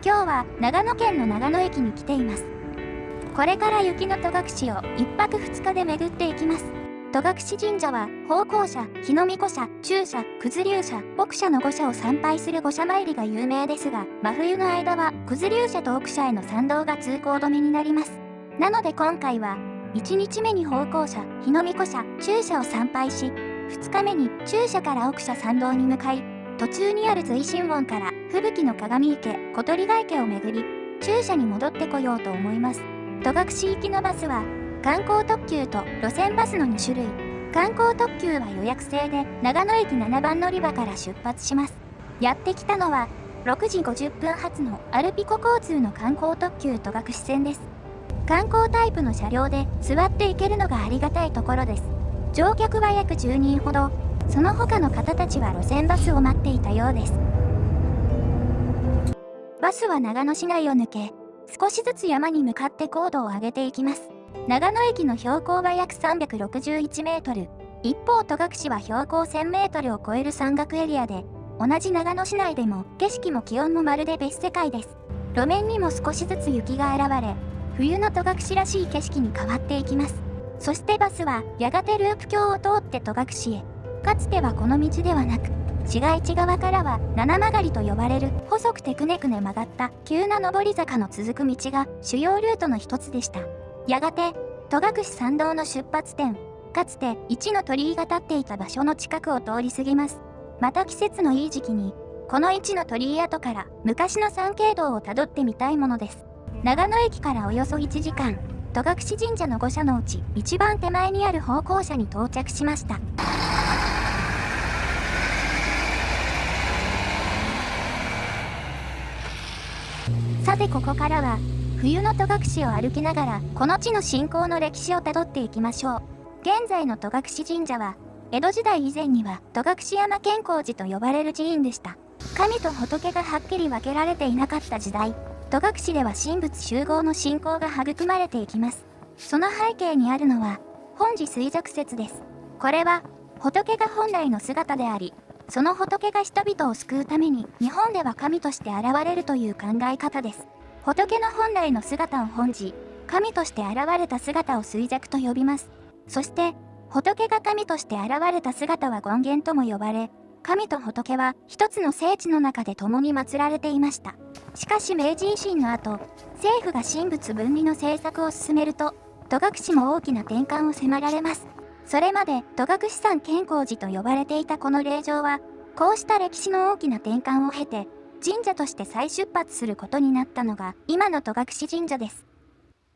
今日は長野県の長野駅に来ています。これから雪の戸隠を1泊2日で巡っていきます。戸隠神社は、方向社、日の御子社、中社、九頭龍社、奥社の5社を参拝する5社参りが有名ですが、真冬の間は、九頭龍社と奥社への参道が通行止めになります。なので今回は、1日目に方向社、日の御子社、中社を参拝し、2日目に中社から奥社参道に向かい、途中にある随神門から吹雪の鏡池、小鳥ヶ池を巡り、中社に戻ってこようと思います。戸隠行きのバスは、観光特急と路線バスの2種類。観光特急は予約制で長野駅7番乗り場から出発します。やってきたのは6時50分発のアルピコ交通の観光特急戸隠線です。観光タイプの車両で座って行けるのがありがたいところです。乗客は約10人ほど、その他の方たちは路線バスを待っていたようです。バスは長野市内を抜け、少しずつ山に向かって高度を上げていきます。長野駅の標高は約361メートル。一方戸隠は標高1000メートルを超える山岳エリアで、同じ長野市内でも景色も気温もまるで別世界です。路面にも少しずつ雪が現れ、冬の戸隠らしい景色に変わっていきます。そしてバスはやがてループ橋を通って戸隠へ。かつてはこの道ではなく、市街地側からは七曲りと呼ばれる細くてくねくね曲がった急な上り坂の続く道が主要ルートの一つでした。やがて、戸隠参道の出発点、かつて一の鳥居が立っていた場所の近くを通り過ぎます。また季節のいい時期に、この一の鳥居跡から昔の参詣道をたどってみたいものです。長野駅からおよそ1時間、戸隠神社の5社のうち一番手前にある方向社に到着しました。さてここからは、冬の戸隠を歩きながらこの地の信仰の歴史をたどっていきましょう。現在の戸隠神社は江戸時代以前には戸隠山建光寺と呼ばれる寺院でした。神と仏がはっきり分けられていなかった時代、戸隠では神仏集合の信仰が育まれていきます。その背景にあるのは本寺衰弱説です。これは仏が本来の姿であり、その仏が人々を救うために日本では神として現れるという考え方です。仏の本来の姿を本寺、神として現れた姿を衰弱と呼びます。そして、仏が神として現れた姿は権現とも呼ばれ、神と仏は一つの聖地の中で共に祀られていました。しかし明治維新の後、政府が神仏分離の政策を進めると、戸隠も大きな転換を迫られます。それまで戸隠山建光寺と呼ばれていたこの霊場は、こうした歴史の大きな転換を経て、神社として再出発することになったのが今の戸隠神社です。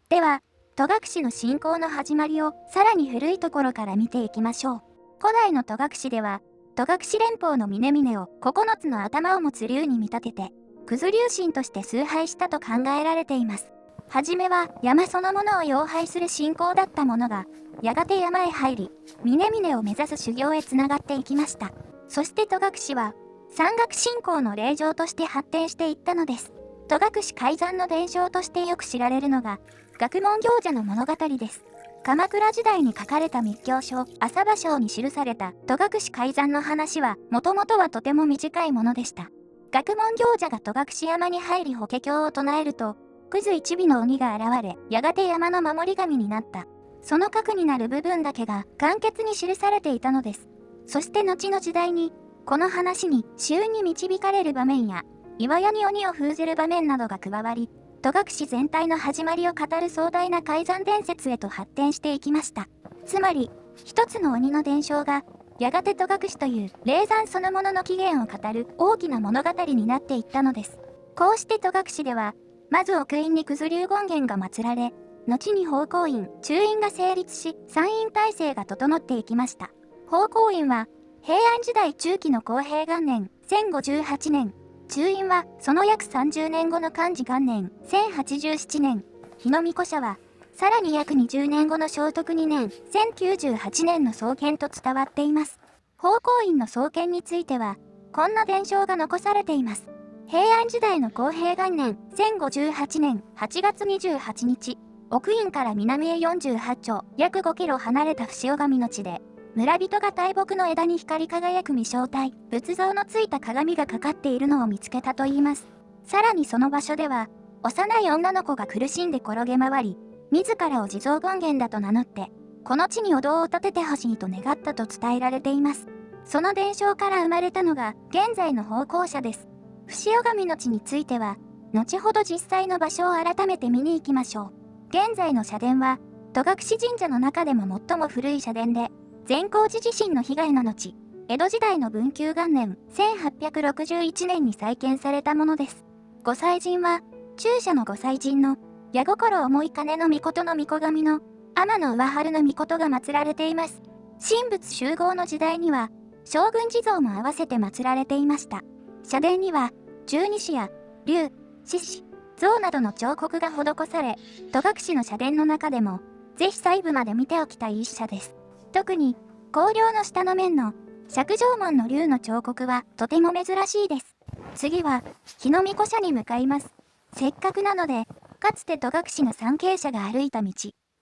では、戸隠の信仰の始まりをさらに古いところから見ていきましょう。古代の戸隠では、戸隠連峰の峰々を9つの頭を持つ竜に見立てて、九頭龍神として崇拝したと考えられています。はじめは山そのものを擁拝する信仰だったものが、やがて山へ入り、峰々を目指す修行へつながっていきました。そして戸隠は、山岳信仰の霊場として発展していったのです。戸隠開山の伝承としてよく知られるのが、学問行者の物語です。鎌倉時代に書かれた密教書、浅場抄に記された戸隠開山の話は、もともとはとても短いものでした。学問行者が戸隠山に入り法華経を唱えると、クズ一尾の鬼が現れ、やがて山の守り神になった。その核になる部分だけが簡潔に記されていたのです。そして後の時代に、この話に衆に導かれる場面や、岩屋に鬼を封じる場面などが加わり、戸隠全体の始まりを語る壮大な開山伝説へと発展していきました。つまり、一つの鬼の伝承が、やがて戸隠という霊山そのものの起源を語る大きな物語になっていったのです。こうして戸隠では、まず奥院に九頭龍権現が祀られ、後に宝光院、中院が成立し、三院体制が整っていきました。宝光院は、平安時代中期の弘平元年、1058年、中院はその約30年後の寛治元年、1087年、日の御子社は、さらに約20年後の聖徳2年、1098年の創建と伝わっています。宝光院の創建については、こんな伝承が残されています。平安時代の弘平元年、1058年8月28日、奥院から南へ48丁、約5キロ離れた伏尾上の地で、村人が大木の枝に光り輝く未正体、仏像のついた鏡がかかっているのを見つけたといいます。さらにその場所では、幼い女の子が苦しんで転げ回り、自らを地蔵権現だと名乗って、この地にお堂を建ててほしいと願ったと伝えられています。その伝承から生まれたのが現在の方向社です。伏尾神の地については、後ほど実際の場所を改めて見に行きましょう。現在の社殿は、戸隠神社の中でも最も古い社殿で、善光寺地震の被害の後、江戸時代の文久元年1861年に再建されたものです。御祭神は、中社の御祭神の、矢心重い金の命の御子神の、天の上春の命が祀られています。神仏集合の時代には、将軍地蔵も合わせて祀られていました。社殿には、十二支や、竜、獅子、象などの彫刻が施され、戸隠の社殿の中でも、ぜひ細部まで見ておきたい一社です。特に、香料の下の面の、釈上門の竜の彫刻はとても珍しいです。次は、日の御子社に向かいます。せっかくなので、かつて戸隠の参詣者が歩いた道、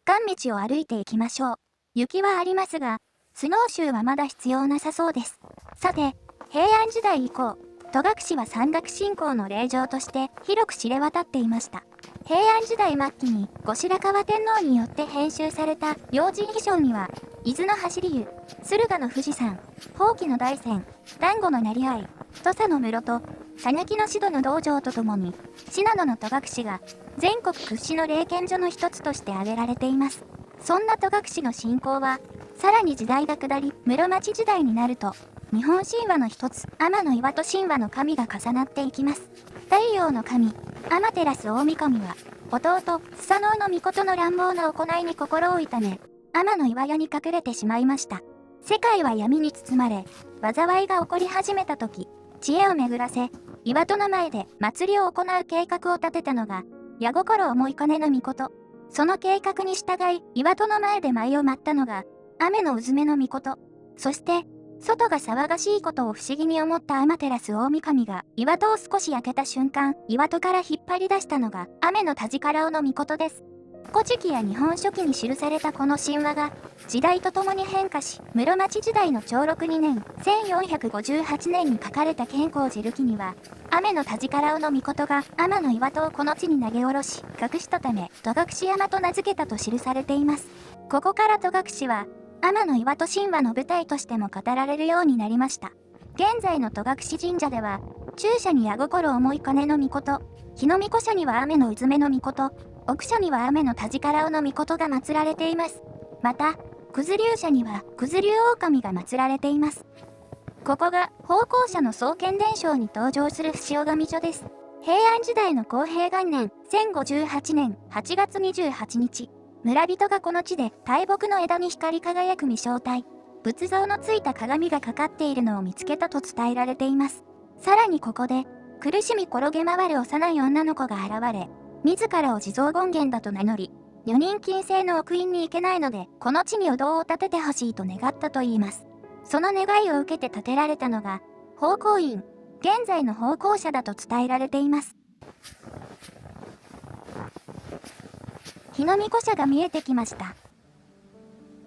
岩道を歩いていきましょう。雪はありますが、スノーシューはまだ必要なさそうです。さて、平安時代以降、戸隠は山岳信仰の霊場として広く知れ渡っていました。平安時代末期に後白河天皇によって編集された要人秘書には、伊豆の走り湯、駿河の富士山、ほうきの大山、丹後の成合、土佐の室と、讃岐の志度の道場とともに、信濃の戸隠が全国屈指の霊験所の一つとして挙げられています。そんな戸隠の信仰は、さらに時代が下り、室町時代になると、日本神話の一つ、天の岩戸神話の神が重なっていきます。太陽の神、天照大神は、弟、スサノオノミコトの乱暴な行いに心を痛め、天の岩屋に隠れてしまいました。世界は闇に包まれ、災いが起こり始めた時、知恵を巡らせ、岩戸の前で祭りを行う計画を立てたのが、矢心重い金の命。その計画に従い、岩戸の前で舞を舞ったのが、雨のうずめの命。そして、外が騒がしいことを不思議に思った天照大神が、岩戸を少し開けた瞬間、岩戸から引っ張り出したのが、雨の田力の命です。古事記や日本書紀に記されたこの神話が、時代とともに変化し、室町時代の長禄2年、1458年に書かれた建光寺流記には、雨の田力の命が天の岩戸をこの地に投げ下ろし、隠したため、戸隠山と名付けたと記されています。ここから戸隠は、天の岩戸神話の舞台としても語られるようになりました。現在の戸隠神社では、中社に矢心重い金の命、日の御子社には雨のうずめの命、奥社には雨の田力の命が祀られています。また、九頭龍社には九頭龍狼が祀られています。ここが方向社の創建伝承に登場する伏尾神所です。平安時代の康平元年1058年8月28日、村人がこの地で大木の枝に光り輝く未正体、仏像のついた鏡がかかっているのを見つけたと伝えられています。さらにここで、苦しみ転げ回る幼い女の子が現れ、自らを地蔵権現だと名乗り、女人禁制の奥院に行けないので、この地にお堂を建ててほしいと願ったといいます。その願いを受けて建てられたのが、方向院、現在の方向社だと伝えられています。日の御子社が見えてきました。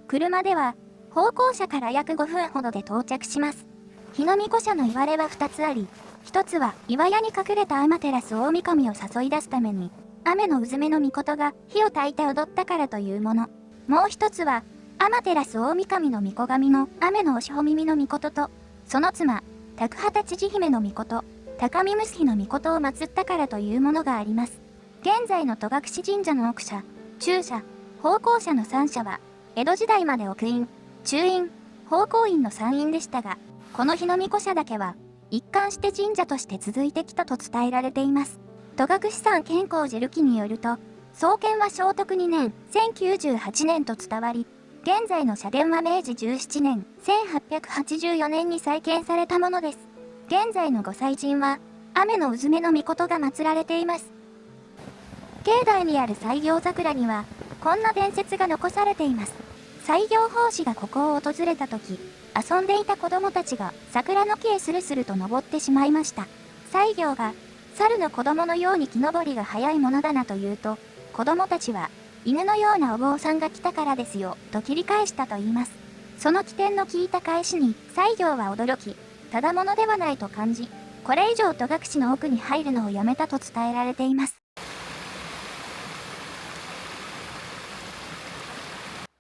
車では、方向社から約5分ほどで到着します。日の御子社の言われは2つあり、1つは岩屋に隠れた天照大神を誘い出すために、雨のうずめの命が火を焚いて踊ったからというもの。もう1つは、天照大神の御子神の雨のおしほ耳の命と、その妻、宅畑千々姫の命、高見虫の命を祀ったからというものがあります。現在の戸隠神社の奥社、中社、方向社の3社は、江戸時代まで奥院、中院、方向院の3院でしたが、この日の御子社だけは、一貫して神社として続いてきたと伝えられています。戸隠山建光寺流記によると、創建は正徳2年、1098年と伝わり、現在の社殿は明治17年、1884年に再建されたものです。現在の御祭神は、雨のうずめの命が祀られています。境内にある西行桜には、こんな伝説が残されています。西行法師がここを訪れた時、遊んでいた子供たちが桜の木へスルスルと登ってしまいました。西行が、猿の子供のように木登りが早いものだなと言うと、子供たちは、犬のようなお坊さんが来たからですよ、と切り返したと言います。その起点の聞いた返しに、西行は驚き、ただものではないと感じ、これ以上戸隠の奥に入るのをやめたと伝えられています。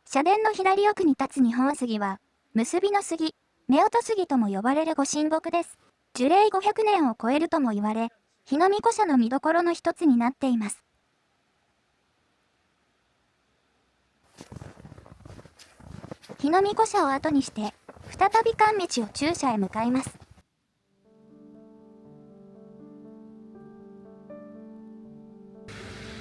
社殿の左奥に立つ日本杉は、結びの杉、夫婦杉とも呼ばれるご神木です。樹齢500年を超えるとも言われ、日の御子社の見どころの一つになっています。日の御子社を後にして、再び関道を中社へ向かいます。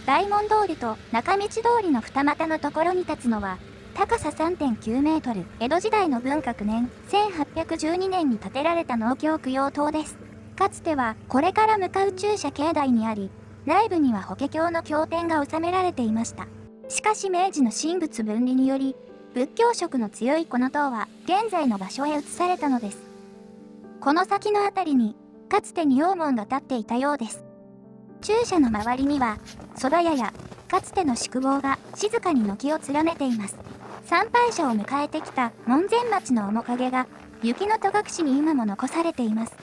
大門通りと中道通りの二股のところに立つのは、高さ 3.9 メートル、江戸時代の文革年、1812年に建てられた農協供養塔です。かつては、これから向かう中社境内にあり、内部には法華経の経典が収められていました。しかし明治の神仏分離により、仏教色の強いこの塔は、現在の場所へ移されたのです。この先のあたりに、かつて仁王門が建っていたようです。中社の周りには、蕎麦屋や、かつての宿坊が静かに軒を連ねています。参拝者を迎えてきた門前町の面影が、雪の戸隠に今も残されています。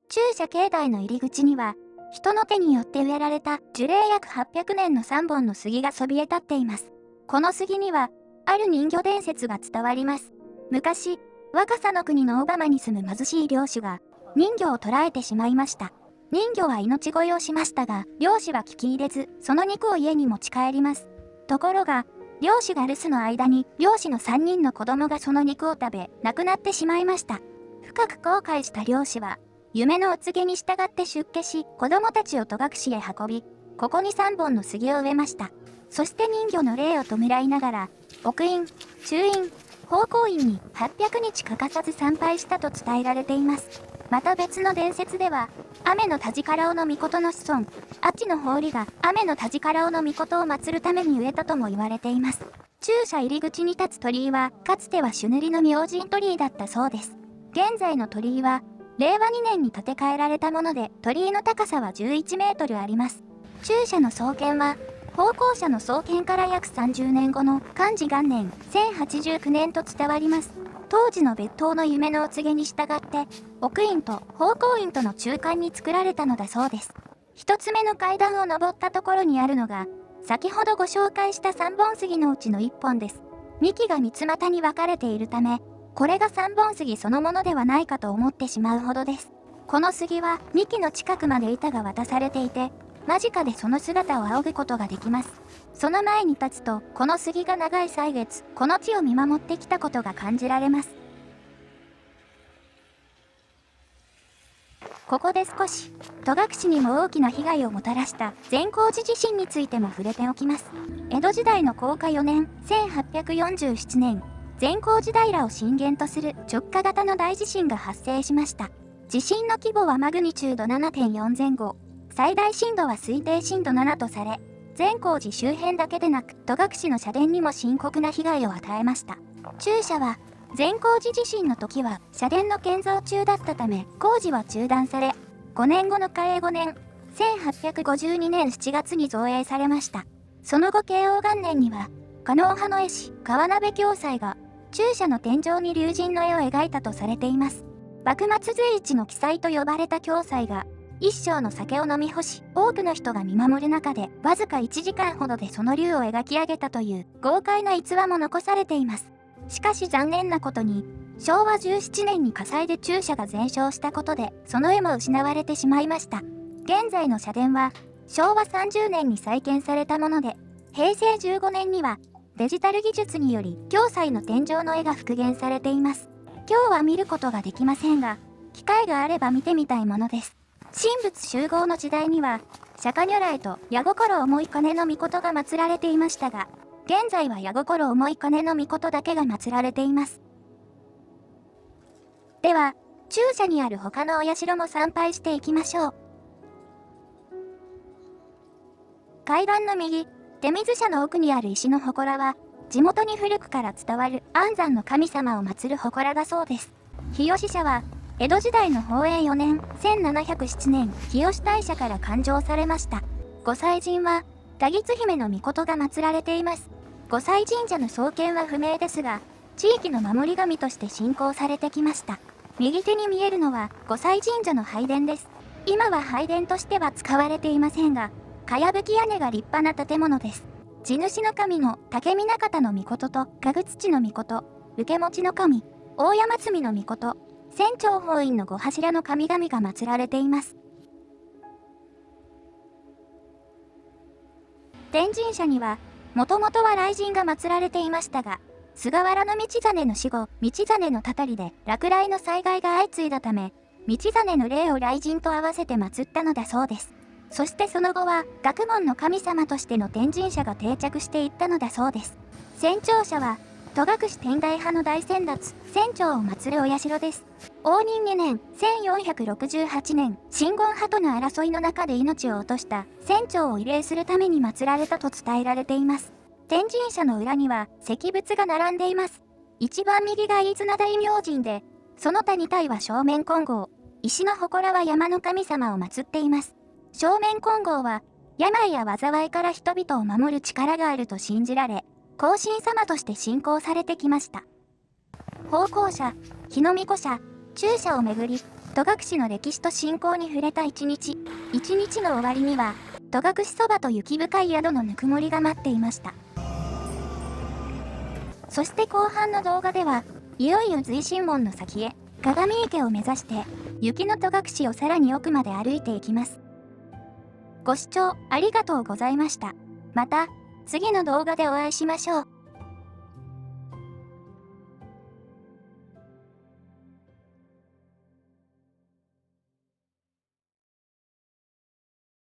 中社境内の入り口には、人の手によって植えられた樹齢約800年の3本の杉がそびえ立っています。この杉には、ある人魚伝説が伝わります。昔、若狭の国の小浜に住む貧しい漁師が、人魚を捕らえてしまいました。人魚は命乞いをしましたが、漁師は聞き入れず、その肉を家に持ち帰ります。ところが、漁師が留守の間に、漁師の3人の子供がその肉を食べ、亡くなってしまいました。深く後悔した漁師は、夢のお告げに従って出家し、子供たちを戸隠へ運び、ここに3本の杉を植えました。そして人魚の霊を弔いながら、奥院、中院、宝光院に800日欠かさず参拝したと伝えられています。また別の伝説では、雨の田力尾の命の子孫、あちの法理が雨の田力尾の命を祀るために植えたとも言われています。中社入り口に立つ鳥居は、かつては朱塗りの明神鳥居だったそうです。現在の鳥居は、令和2年に建て替えられたもので、鳥居の高さは11メートルあります。中社の創建は、宝光社の創建から約30年後の寛治元年1089年と伝わります。当時の別当の夢のお告げに従って、奥院と宝光院との中間に作られたのだそうです。一つ目の階段を登ったところにあるのが、先ほどご紹介した3本杉のうちの1本です。幹が三つ股に分かれているため、これが3本杉そのものではないかと思ってしまうほどです。この杉は幹の近くまで板が渡されていて、間近でその姿を仰ぐことができます。その前に立つと、この杉が長い歳月、この地を見守ってきたことが感じられます。ここで少し、戸隠にも大きな被害をもたらした善光寺地震についても触れておきます。江戸時代の弘化4年、1847年、善光寺平を震源とする直下型の大地震が発生しました。地震の規模はマグニチュード 7.4 前後。最大震度は推定震度7とされ、善光寺周辺だけでなく、戸隠の社殿にも深刻な被害を与えました。中社は、善光寺地震の時は社殿の建造中だったため、工事は中断され、5年後の嘉永5年、1852年7月に造営されました。その後慶応元年には、狩野派の絵師、川鍋暁斎が、中社の天井に龍神の絵を描いたとされています。幕末随一の奇才と呼ばれた暁斎が、一升の酒を飲み干し、多くの人が見守る中で、わずか1時間ほどでその龍を描き上げたという豪快な逸話も残されています。しかし残念なことに、昭和17年に火災で中社が全焼したことで、その絵も失われてしまいました。現在の社殿は、昭和30年に再建されたもので、平成15年には、デジタル技術により、暁斎の天井の絵が復元されています。今日は見ることができませんが、機会があれば見てみたいものです。神仏集合の時代には、釈迦如来と矢心重い金の御事が祀られていましたが、現在は矢心重い金の御事だけが祀られています。では、中社にある他のお社も参拝していきましょう。階段の右、手水社の奥にある石の祠は、地元に古くから伝わる安産の神様を祀る祠だそうです。日吉社は、江戸時代の宝永4年、1707年、日吉大社から誕生されました。御祭神は、多吉姫の命が祀られています。御祭神社の創建は不明ですが、地域の守り神として信仰されてきました。右手に見えるのは、御祭神社の拝殿です。今は拝殿としては使われていませんが、かやぶき屋根が立派な建物です。地主の神の竹南方の命と、かぐ土の命、受け持ちの神、大山積の命、千長法院の5柱の神々が祀られています。天神社には、もともとは雷神が祀られていましたが、菅原道真の死後、道真のたたりで落雷の災害が相次いだため、道真の霊を雷神と合わせて祀ったのだそうです。そしてその後は、学問の神様としての天神社が定着していったのだそうです。千長社は、戸隠天台派の大先達、千長を祀るお社です。応仁2年、1468年、真言派との争いの中で命を落とした千長を慰霊するために祀られたと伝えられています。天神社の裏には石仏が並んでいます。一番右が飯綱大明神で、その他2体は正面金剛、石の祠は山の神様を祀っています。正面金剛は、病や災いから人々を守る力があると信じられ、後進様として信仰されてきました。奉公社、日の巫女社、中社をめぐり、戸隠の歴史と信仰に触れた一日の終わりには、戸隠そばと雪深い宿のぬくもりが待っていました。そして後半の動画では、いよいよ随神門の先へ、鏡池を目指して、雪の戸隠をさらに奥まで歩いていきます。ご視聴ありがとうございました。また、次の動画でお会いしましょう。